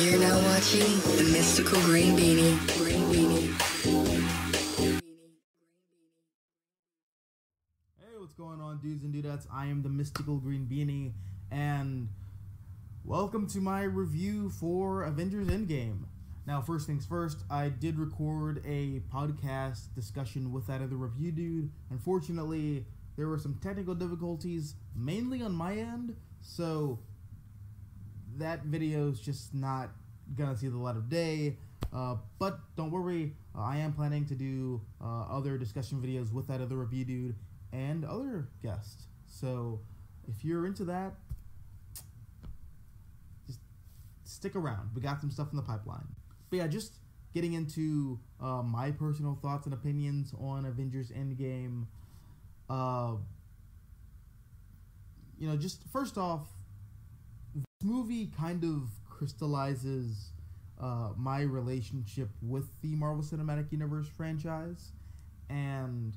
You're now watching the Mystical Green Beanie. Hey, what's going on, dudes and dudettes? I am the Mystical Green Beanie, and welcome to my review for Avengers Endgame. Now, first things first, I did record a podcast discussion with that other review dude. Unfortunately, there were some technical difficulties, mainly on my end, so that video is just not gonna see the light of day. But don't worry, I am planning to do other discussion videos with that other review dude and other guests. So if you're into that, just stick around. We got some stuff in the pipeline. But yeah, just getting into my personal thoughts and opinions on Avengers Endgame. Just first off, this movie kind of crystallizes my relationship with the Marvel Cinematic Universe franchise, and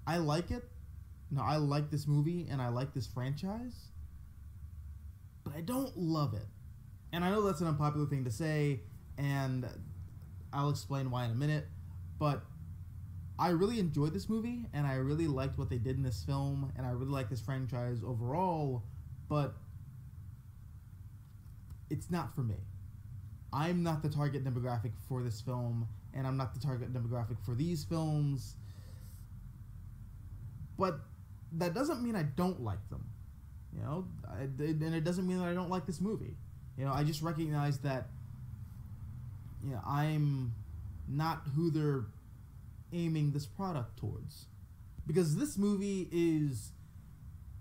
I like it. I like this movie and I like this franchise, but I don't love it. And I know that's an unpopular thing to say, and I'll explain why in a minute, but I really enjoyed this movie, and I really liked what they did in this film, and I really like this franchise overall, but it's not for me. I'm not the target demographic for this film, and I'm not the target demographic for these films, but that doesn't mean I don't like them, and it doesn't mean that I don't like this movie. I just recognize that, I'm not who they're aiming this product towards, because this movie is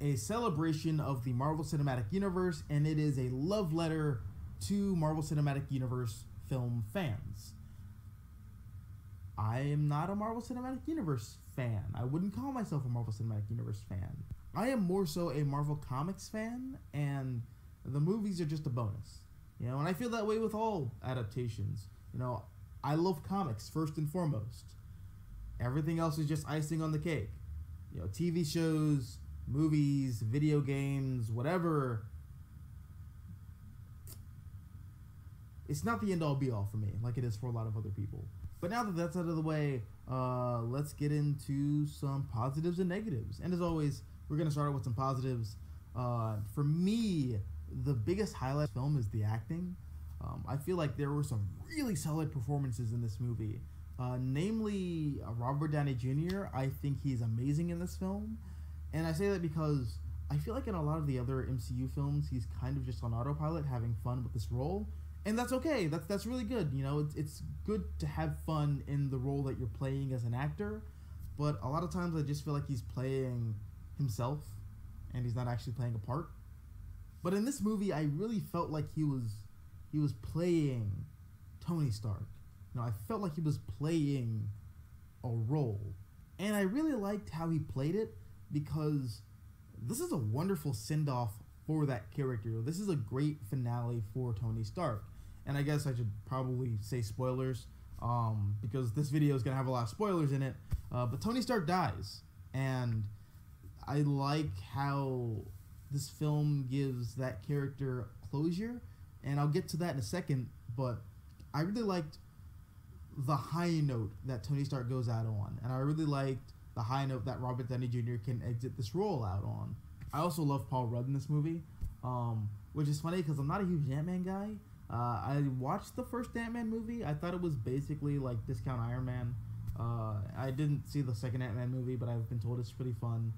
a celebration of the Marvel Cinematic Universe, and it is a love letter to Marvel Cinematic Universe film fans. I am not a Marvel Cinematic Universe fan. I wouldn't call myself a Marvel Cinematic Universe fan. I am more so a Marvel Comics fan, and the movies are just a bonus. And I feel that way with all adaptations. I love comics first and foremost. Everything else is just icing on the cake. TV shows, movies, video games, whatever. It's not the end-all be-all for me, like it is for a lot of other people. But now that that's out of the way, let's get into some positives and negatives. And as always, we're going to start out with some positives. For me, the biggest highlight of the film is the acting. I feel like there were some really solid performances in this movie. Namely, Robert Downey Jr. I think he's amazing in this film. And I say that because I feel like in a lot of the other MCU films, he's kind of just on autopilot having fun with this role. And that's okay. That's really good. It's good to have fun in the role that you're playing as an actor. But a lot of times I just feel like he's playing himself and he's not actually playing a part. But in this movie, I really felt like he was playing Tony Stark. I felt like he was playing a role. And I really liked how he played it, because this is a wonderful send-off for that character. This is a great finale for Tony Stark. And I guess I should probably say spoilers, because this video is going to have a lot of spoilers in it. But Tony Stark dies. And I like how this film gives that character closure. And I'll get to that in a second, but I really liked the high note that Tony Stark goes out on, and I really liked the high note that Robert Downey Jr. can exit this role out on. I also love Paul Rudd in this movie, which is funny because I'm not a huge Ant-Man guy. I watched the first Ant-Man movie. I thought it was basically like Discount Iron Man. I didn't see the second Ant-Man movie, but I've been told it's pretty fun.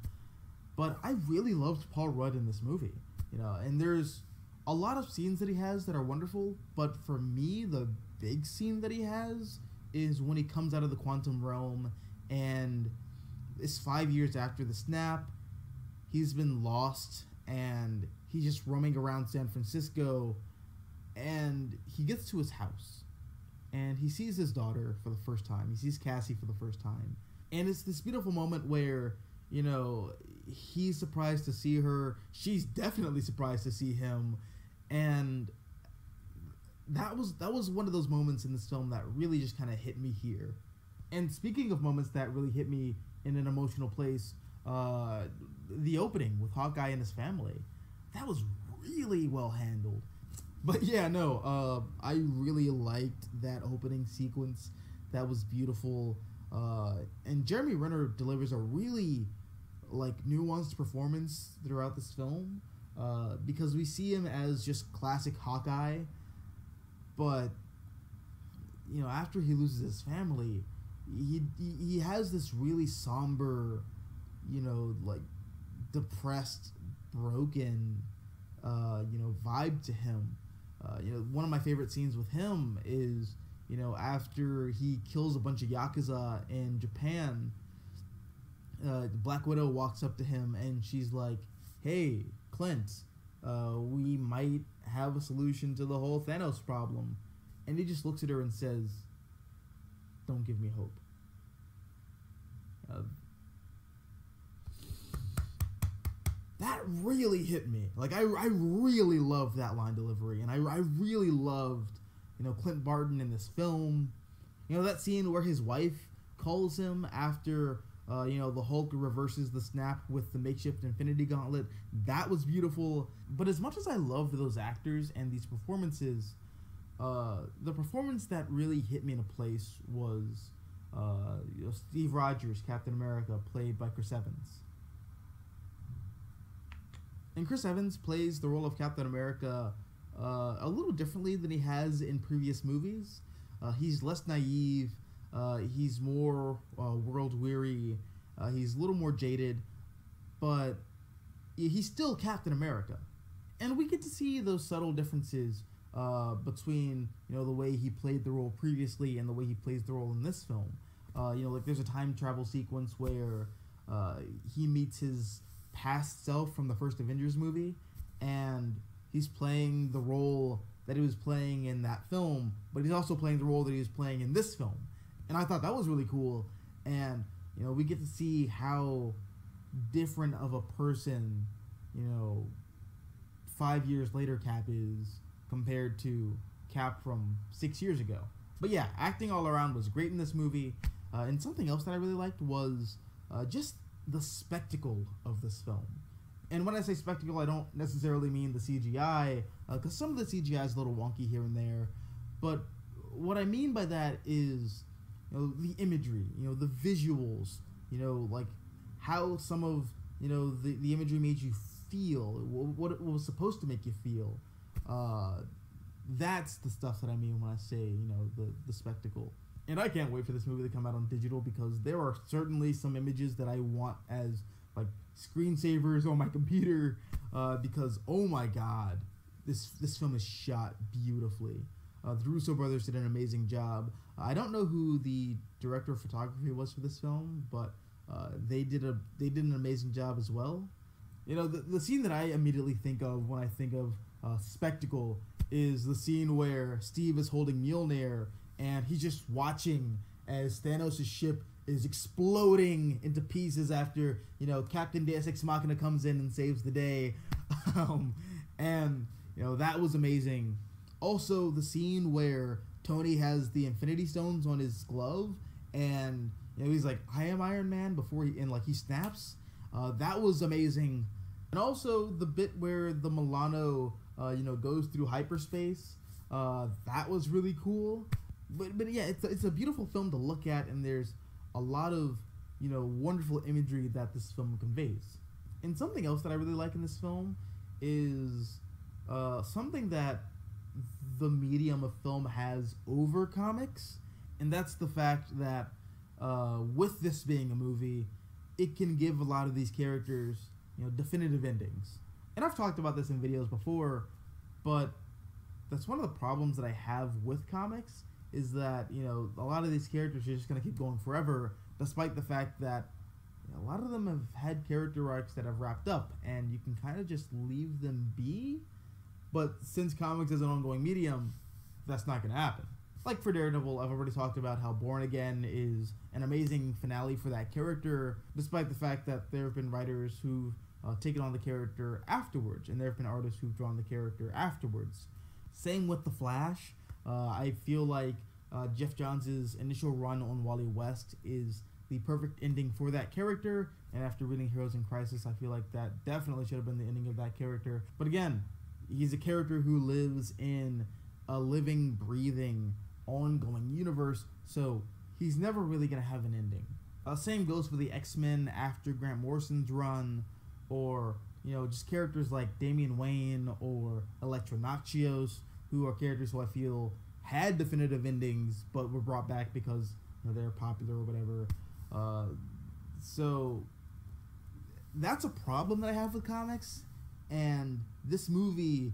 But I really loved Paul Rudd in this movie, and there's a lot of scenes that he has that are wonderful, but for me, the big scene that he has is when he comes out of the quantum realm, and it's 5 years after the snap. He's been lost, and he's just roaming around San Francisco, and he gets to his house, and he sees his daughter for the first time. He sees Cassie for the first time, and it's this beautiful moment where, he's surprised to see her. She's definitely surprised to see him, and that was one of those moments in this film that really just kind of hit me here. And speaking of moments that really hit me in an emotional place, the opening with Hawkeye and his family, that was really well handled. But yeah, no, I really liked that opening sequence. That was beautiful. And Jeremy Renner delivers a really like nuanced performance throughout this film, because we see him as just classic Hawkeye, but you know, after he loses his family, he has this really somber, you know, like depressed, broken, you know, vibe to him. You know, one of my favorite scenes with him is, you know, after he kills a bunch of Yakuza in Japan, Black Widow walks up to him and she's like, "Hey, Clint, we might have a solution to the whole Thanos problem." And he just looks at her and says, "Don't give me hope." That really hit me. Like, I really loved that line delivery, and I really loved, you know, Clint Barton in this film. You know, that scene where his wife calls him after, you know, the Hulk reverses the snap with the makeshift Infinity Gauntlet. That was beautiful. But as much as I loved those actors and these performances, the performance that really hit me in a place was you know, Steve Rogers, Captain America, played by Chris Evans. And Chris Evans plays the role of Captain America a little differently than he has in previous movies. He's less naive. He's more world-weary. He's a little more jaded. But he's still Captain America. And we get to see those subtle differences between, you know, the way he played the role previously and the way he plays the role in this film. You know, like there's a time travel sequence where he meets his past self from the first Avengers movie, and he's playing the role that he was playing in that film, but he's also playing the role that he was playing in this film. And I thought that was really cool. And, you know, we get to see how different of a person, you know, 5 years later Cap is compared to Cap from 6 years ago. But yeah, acting all around was great in this movie. And something else that I really liked was just the spectacle of this film. And when I say spectacle, I don't necessarily mean the CGI, because some of the CGI is a little wonky here and there. But what I mean by that is, you know, the imagery, you know, the visuals, you know, like how some of, you know, the imagery made you feel, what it was supposed to make you feel. That's the stuff that I mean when I say, you know, the spectacle. And I can't wait for this movie to come out on digital, because there are certainly some images that I want as like screensavers on my computer, because oh my god, this film is shot beautifully. The Russo brothers did an amazing job. I don't know who the director of photography was for this film, but they did an amazing job as well. You know, the scene that I immediately think of when I think of spectacle is the scene where Steve is holding Mjolnir and he's just watching as Thanos' ship is exploding into pieces after, you know, Captain Deus Ex Machina comes in and saves the day. And, you know, that was amazing. Also, the scene where Tony has the Infinity Stones on his glove and, you know, he's like, "I am Iron Man," before he snaps. That was amazing. And also the bit where the Milano, you know, goes through hyperspace. That was really cool. But yeah, it's a beautiful film to look at, and there's a lot of, you know, wonderful imagery that this film conveys. And something else that I really like in this film is something that the medium of film has over comics, and that's the fact that with this being a movie, it can give a lot of these characters, you know, definitive endings. And I've talked about this in videos before, but that's one of the problems that I have with comics, is that, you know, a lot of these characters are just going to keep going forever, despite the fact that, you know, a lot of them have had character arcs that have wrapped up, and you can kind of just leave them be. But since comics is an ongoing medium, that's not going to happen. Like for Daredevil, I've already talked about how Born Again is an amazing finale for that character, despite the fact that there have been writers who've taken on the character afterwards, and there have been artists who've drawn the character afterwards. Same with The Flash. I feel like Jeff Johns' initial run on Wally West is the perfect ending for that character, and after reading Heroes in Crisis, I feel like that definitely should have been the ending of that character. But again, He's a character who lives in a living, breathing, ongoing universe, so he's never really going to have an ending. Same goes for the X-Men after Grant Morrison's run, or, just characters like Damian Wayne or Elektra Noxious, who are characters who I feel had definitive endings, but were brought back because they're popular or whatever. So that's a problem that I have with comics, and this movie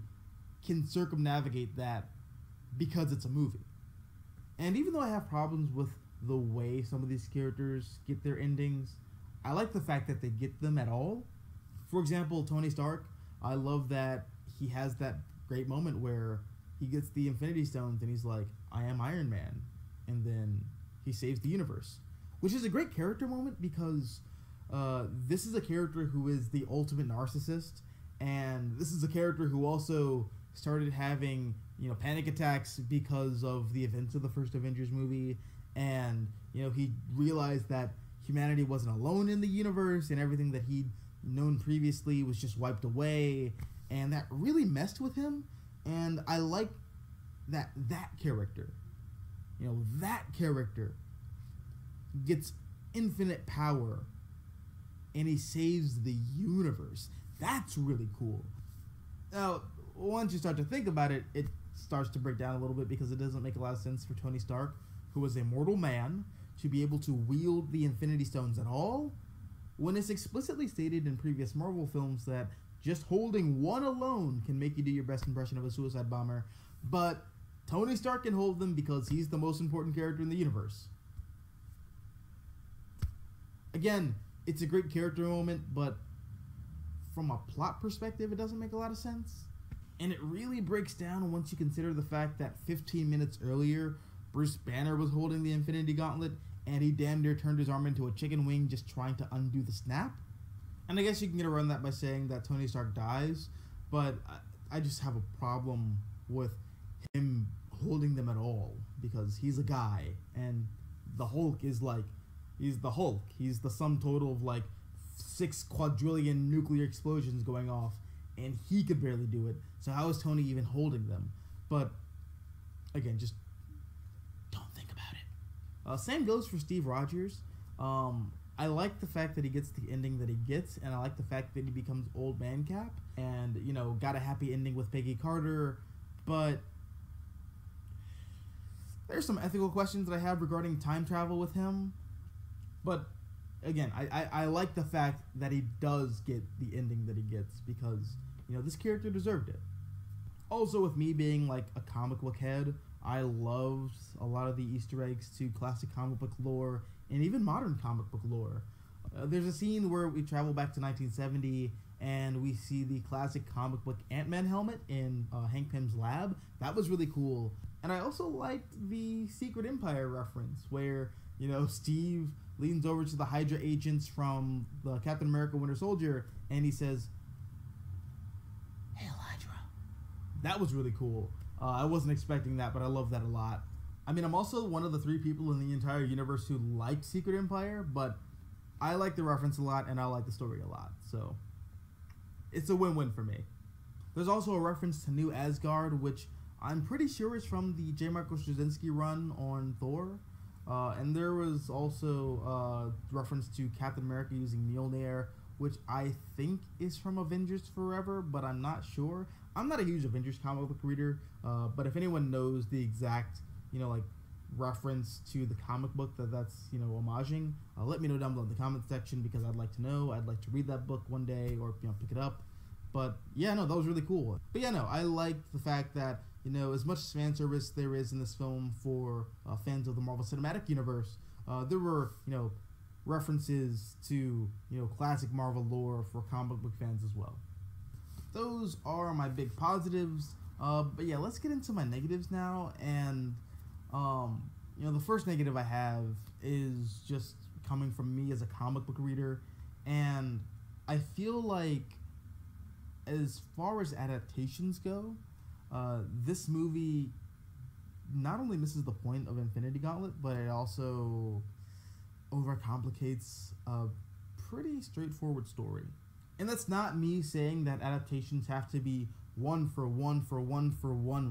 can circumnavigate that because it's a movie. And even though I have problems with the way some of these characters get their endings, I like the fact that they get them at all. For example, Tony Stark, I love that he has that great moment where he gets the Infinity Stones and he's like, I am Iron Man, and then he saves the universe, which is a great character moment because this is a character who is the ultimate narcissist, and this is a character who also started having panic attacks because of the events of the first Avengers movie, and he realized that humanity wasn't alone in the universe and everything that he'd known previously was just wiped away, and that really messed with him. And I like that character that character gets infinite power and he saves the universe. That's really cool. Now, once you start to think about it, it starts to break down a little bit because it doesn't make a lot of sense for Tony Stark, who is a mortal man, to be able to wield the Infinity Stones at all, when it's explicitly stated in previous Marvel films that just holding one alone can make you do your best impression of a suicide bomber. But Tony Stark can hold them because he's the most important character in the universe. Again, it's a great character moment, but from a plot perspective, it doesn't make a lot of sense. And it really breaks down once you consider the fact that 15 minutes earlier, Bruce Banner was holding the Infinity Gauntlet, and he damn near turned his arm into a chicken wing just trying to undo the snap. And I guess you can get around that by saying that Tony Stark dies, but I just have a problem with him holding them at all, because he's a guy, and the Hulk is like, he's the Hulk. He's the sum total of like 6 quadrillion nuclear explosions going off, and he could barely do it. So how is Tony even holding them? But again, just don't think about it. Same goes for Steve Rogers. I like the fact that he gets the ending that he gets, and I like the fact that he becomes Old Man Cap, and got a happy ending with Peggy Carter. But there's some ethical questions that I have regarding time travel with him. But again, I like the fact that he does get the ending that he gets, because this character deserved it. Also, with me being like a comic book head, I loved a lot of the Easter eggs to classic comic book lore and even modern comic book lore. There's a scene where we travel back to 1970 and we see the classic comic book Ant-Man helmet in Hank Pym's lab. That was really cool. And I also liked the Secret Empire reference where, Steve leans over to the Hydra agents from the Captain America Winter Soldier and he says, "Hail Hydra." That was really cool. I wasn't expecting that, but I love that a lot. I mean, I'm also one of the 3 people in the entire universe who liked Secret Empire, but I like the reference a lot and I like the story a lot, so it's a win-win for me. There's also a reference to New Asgard, which I'm pretty sure is from the J. Michael Straczynski run on Thor, and there was also reference to Captain America using Mjolnir, which I think is from Avengers Forever, but I'm not sure. I'm not a huge Avengers comic book reader, but if anyone knows the exact, reference to the comic book that's, homaging, let me know down below in the comment section, because I'd like to know. I'd like to read that book one day, or, pick it up. But, yeah, no, that was really cool. But, yeah, no, I like the fact that, as much fan service there is in this film for fans of the Marvel Cinematic Universe, there were, references to, classic Marvel lore for comic book fans as well. Those are my big positives. But yeah, let's get into my negatives now. And, the first negative I have is just coming from me as a comic book reader. And I feel like, as far as adaptations go, this movie not only misses the point of Infinity Gauntlet, but it also overcomplicates a pretty straightforward story. And that's not me saying that adaptations have to be one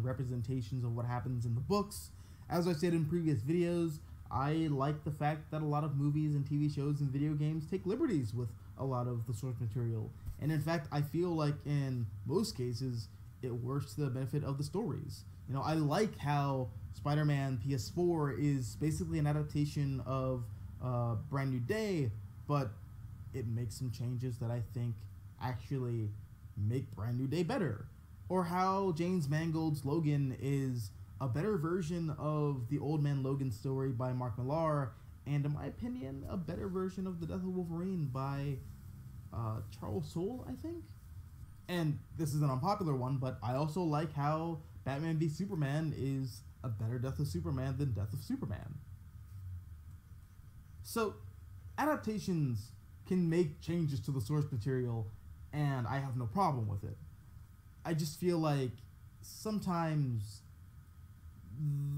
representations of what happens in the books. As I said in previous videos, I like the fact that a lot of movies and TV shows and video games take liberties with a lot of the source material. And in fact, I feel like in most cases, it works to the benefit of the stories. You know, I like how Spider-Man PS4 is basically an adaptation of Brand New Day, but it makes some changes that I think actually make Brand New Day better. Or how James Mangold's Logan is a better version of the Old Man Logan story by Mark Millar, and in my opinion, a better version of The Death of Wolverine by Charles Soule, I think. And this is an unpopular one, but I also like how Batman v Superman is a better Death of Superman than Death of Superman. So, adaptations can make changes to the source material, and I have no problem with it. I just feel like sometimes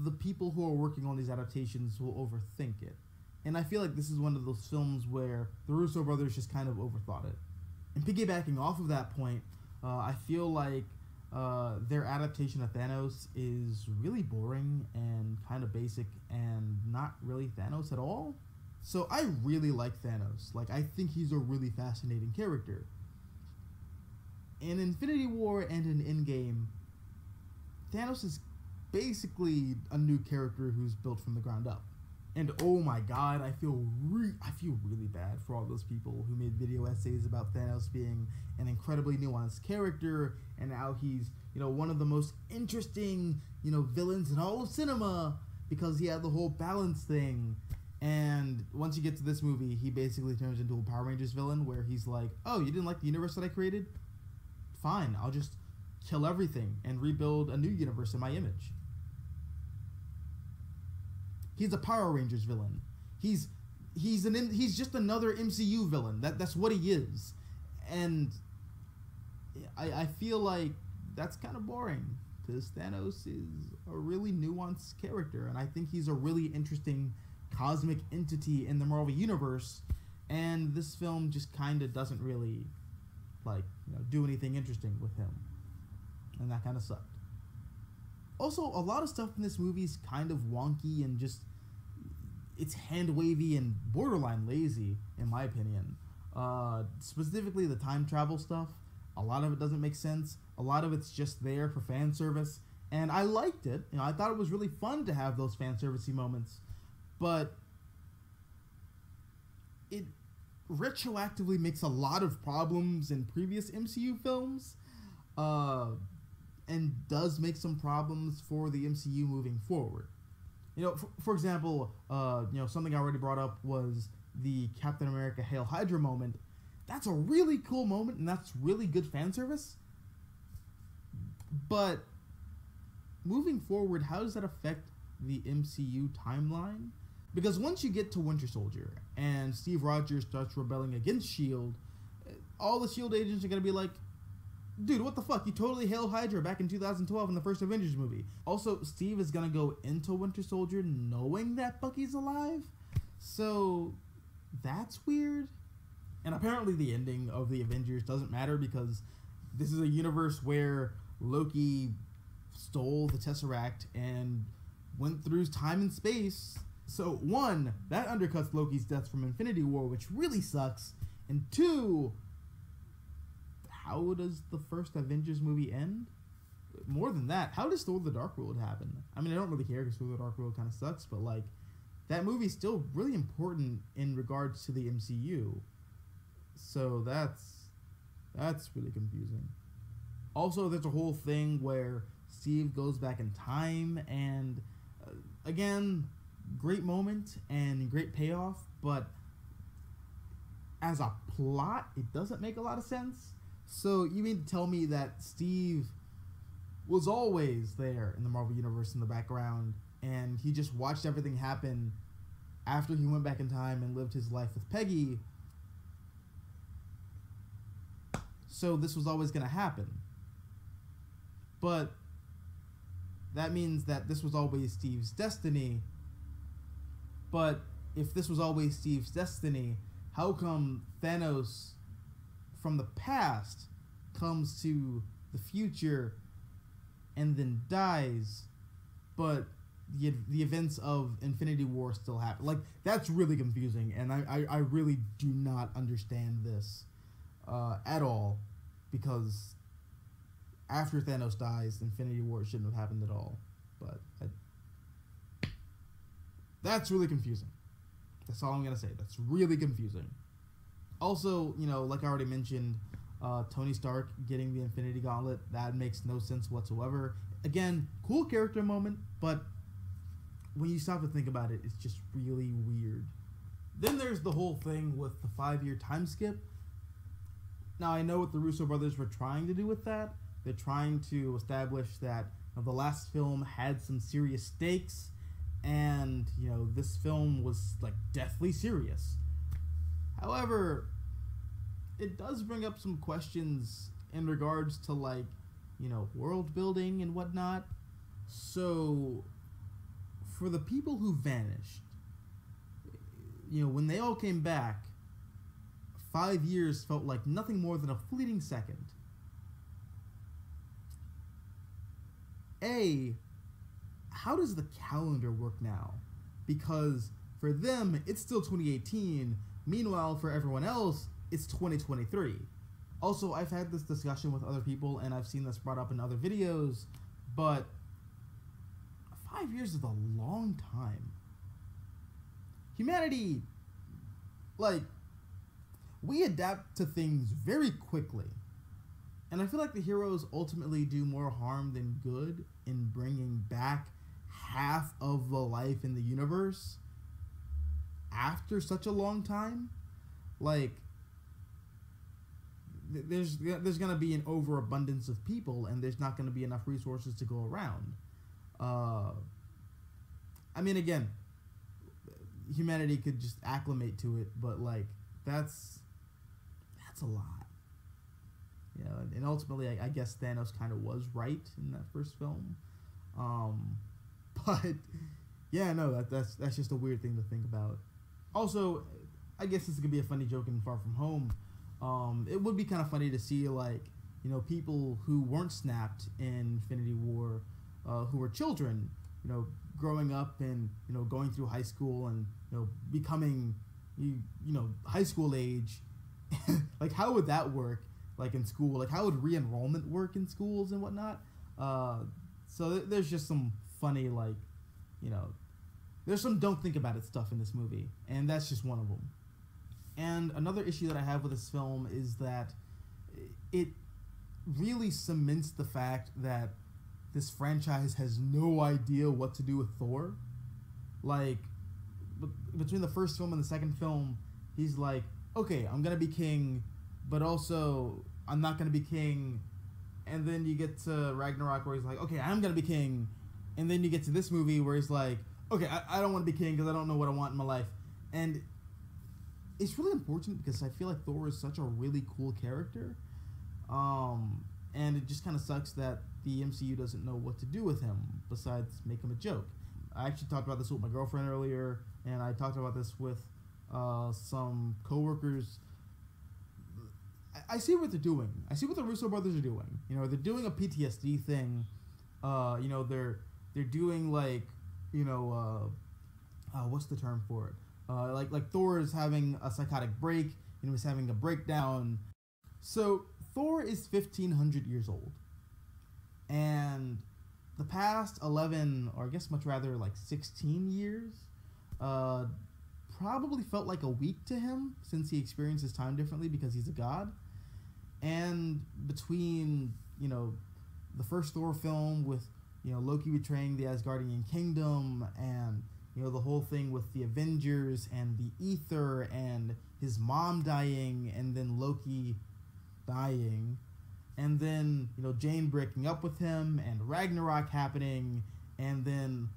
the people who are working on these adaptations will overthink it. And I feel like this is one of those films where the Russo brothers just kind of overthought it. And piggybacking off of that point, I feel like their adaptation of Thanos is really boring and kind of basic and not really Thanos at all. So I really like Thanos. Like, I think he's a really fascinating character. In Infinity War and in Endgame, Thanos is basically a new character who's built from the ground up. And oh my god, I feel really bad for all those people who made video essays about Thanos being an incredibly nuanced character and how he's, you know, one of the most interesting, you know, villains in all of cinema because he had the whole balance thing. And once you get to this movie, he basically turns into a Power Rangers villain where he's like, oh, you didn't like the universe that I created? Fine, I'll just kill everything and rebuild a new universe in my image. He's a Power Rangers villain. He's just another MCU villain. That's what he is. And I feel like that's kind of boring because Thanos is a really nuanced character, and I think he's a really interesting cosmic entity in the Marvel universe, and this film just kind of doesn't really, like, you know, do anything interesting with him, and that kind of sucked. Also, a lot of stuff in this movie is kind of wonky and just, it's hand-wavy and borderline lazy, in my opinion. Specifically the time travel stuff, a lot of it doesn't make sense, a lot of it's just there for fan service, and I liked it. You know, I thought it was really fun to have those fan servicey moments, but it retroactively makes a lot of problems in previous MCU films, and does make some problems for the MCU moving forward. You know, for example, you know, something I already brought up was the Captain America Hail Hydra moment. That's a really cool moment, and that's really good fan service. But moving forward, how does that affect the MCU timeline? Because once you get to Winter Soldier and Steve Rogers starts rebelling against S.H.I.E.L.D., all the S.H.I.E.L.D. agents are going to be like, dude, what the fuck? You totally Hail Hydra back in 2012 in the first Avengers movie. Also, Steve is going to go into Winter Soldier knowing that Bucky's alive? So, that's weird. And apparently the ending of the Avengers doesn't matter because this is a universe where Loki stole the Tesseract and went through time and space. So, one, that undercuts Loki's death from Infinity War, which really sucks. And two, how does the first Avengers movie end? More than that, how does Thor the Dark World happen? I mean, I don't really care because Thor the Dark World kind of sucks, but, like, that movie's still really important in regards to the MCU. So that's really confusing. Also, there's a whole thing where Steve goes back in time, and again, great moment and great payoff, but as a plot, it doesn't make a lot of sense. So you mean to tell me that Steve was always there in the Marvel Universe in the background, and he just watched everything happen after he went back in time and lived his life with Peggy? So this was always going to happen. But that means that this was always Steve's destiny. But if this was always Steve's destiny, how come Thanos from the past comes to the future and then dies, but the events of Infinity War still happen. Like, that's really confusing, and I really do not understand this at all, because after Thanos dies, Infinity War shouldn't have happened at all. But that's really confusing. That's all I'm gonna say. That's really confusing. Also, like I already mentioned, Tony Stark getting the Infinity Gauntlet, that makes no sense whatsoever. Again, cool character moment, but when you stop to think about it, it's just really weird. Then there's the whole thing with the 5-year time skip. Now, I know what the Russo brothers were trying to do with that. They're trying to establish that the last film had some serious stakes, and, this film was, like, deathly serious. However, it does bring up some questions in regards to, like, world building and whatnot. So, for the people who vanished, when they all came back, 5 years felt like nothing more than a fleeting second. How does the calendar work now? Because for them, it's still 2018. Meanwhile, for everyone else, it's 2023. Also, I've had this discussion with other people, and I've seen this brought up in other videos, but 5 years is a long time. Humanity, like, we adapt to things very quickly. And I feel like the heroes ultimately do more harm than good in bringing back half of the life in the universe after such a long time. Like, there's going to be an overabundance of people, and there's not going to be enough resources to go around. I mean, again, humanity could just acclimate to it, but, like, that's a lot. And ultimately, I guess Thanos kind of was right in that first film. But yeah, no, that's just a weird thing to think about. Also, I guess this could be a funny joke in Far From Home. It would be kind of funny to see, like, people who weren't snapped in Infinity War, who were children, growing up and, going through high school and, becoming, high school age. Like, how would that work? Like, in school, like, how would re-enrollment work in schools and whatnot? So there's just some funny, like, there's some don't think about it stuff in this movie, and that's just one of them. And another issue that I have with this film is that it really cements the fact that this franchise has no idea what to do with Thor. Like, between the first film and the second film, he's like, okay, I'm gonna be king, but also I'm not gonna be king. And then you get to Ragnarok where he's like, okay, I'm gonna be king. And then you get to this movie where he's like, okay, I don't want to be king because I don't know what I want in my life. And it's really important because I feel like Thor is such a really cool character. And it just kind of sucks that the MCU doesn't know what to do with him besides make him a joke. I actually talked about this with my girlfriend earlier, and I talked about this with some coworkers. I see what they're doing. I see what the Russo brothers are doing. They're doing a PTSD thing. They're doing, like, what's the term for it? Like Thor is having a psychotic break, he's having a breakdown. So Thor is 1,500 years old, and the past 11, or I guess much rather like 16 years, probably felt like a week to him since he experiences time differently because he's a god. And between, the first Thor film with, Loki betraying the Asgardian kingdom, and, the whole thing with the Avengers and the Ether and his mom dying, and then Loki dying, and then, Jane breaking up with him, and Ragnarok happening, and then,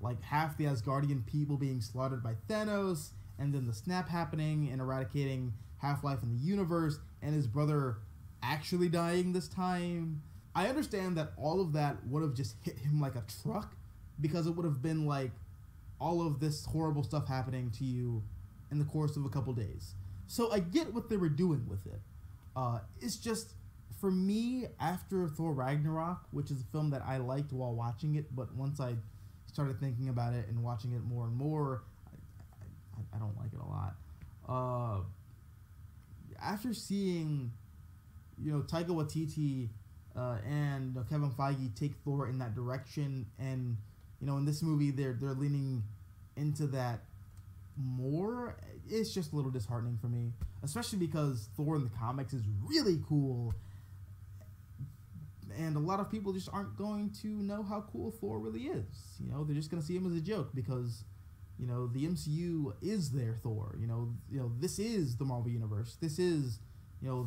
like, half the Asgardian people being slaughtered by Thanos, and then the snap happening and eradicating half-life in the universe, and his brother actually dying this time. I understand that all of that would have just hit him like a truck, because it would have been like all of this horrible stuff happening to you in the course of a couple days. So I get what they were doing with it. It's just for me, after Thor Ragnarok, which is a film that I liked while watching it, but once I started thinking about it and watching it more and more, I don't like it a lot. After seeing, Taika Waititi and Kevin Feige take Thor in that direction, and in this movie they're leaning into that more, it's just a little disheartening for me, especially because Thor in the comics is really cool, and a lot of people just aren't going to know how cool Thor really is. They're just going to see him as a joke because the MCU is their Thor. This is the Marvel Universe. This is,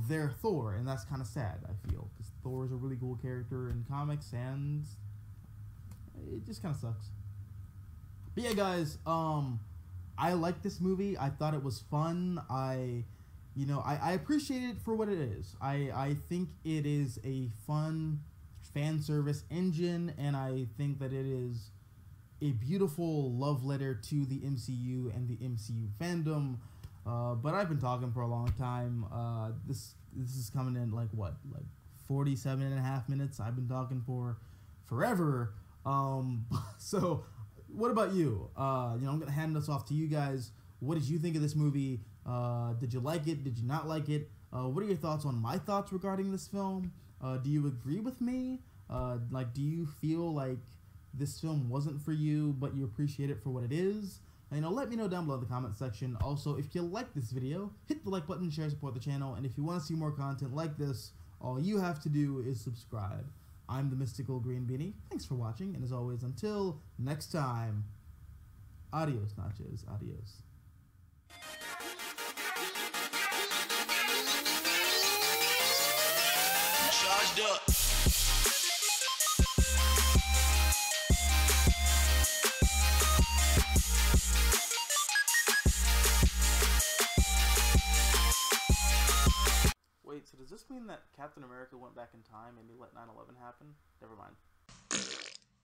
their Thor, and that's kind of sad, I feel, because Thor is a really cool character in comics, and it just kind of sucks. But yeah, guys, I like this movie. I thought it was fun. I appreciate it for what it is. I think it is a fun fan service engine, and I think that it is a beautiful love letter to the MCU and the MCU fandom. But I've been talking for a long time. This is coming in like 47.5 minutes. I've been talking for forever. So what about you? I'm gonna hand this off to you guys. What did you think of this movie? Did you like it? Did you not like it? What are your thoughts on my thoughts regarding this film? Do you agree with me? Do you feel like this film wasn't for you, but you appreciate it for what it is? Let me know down below in the comment section. Also, if you like this video, hit the like button, share, support the channel, and if you want to see more content like this, all you have to do is subscribe. I'm the Mystical Green Beanie. Thanks for watching, and as always, until next time, adios, nachos, adios. Charged up. Wait, so does this mean that Captain America went back in time and he let 9/11 happen? Never mind.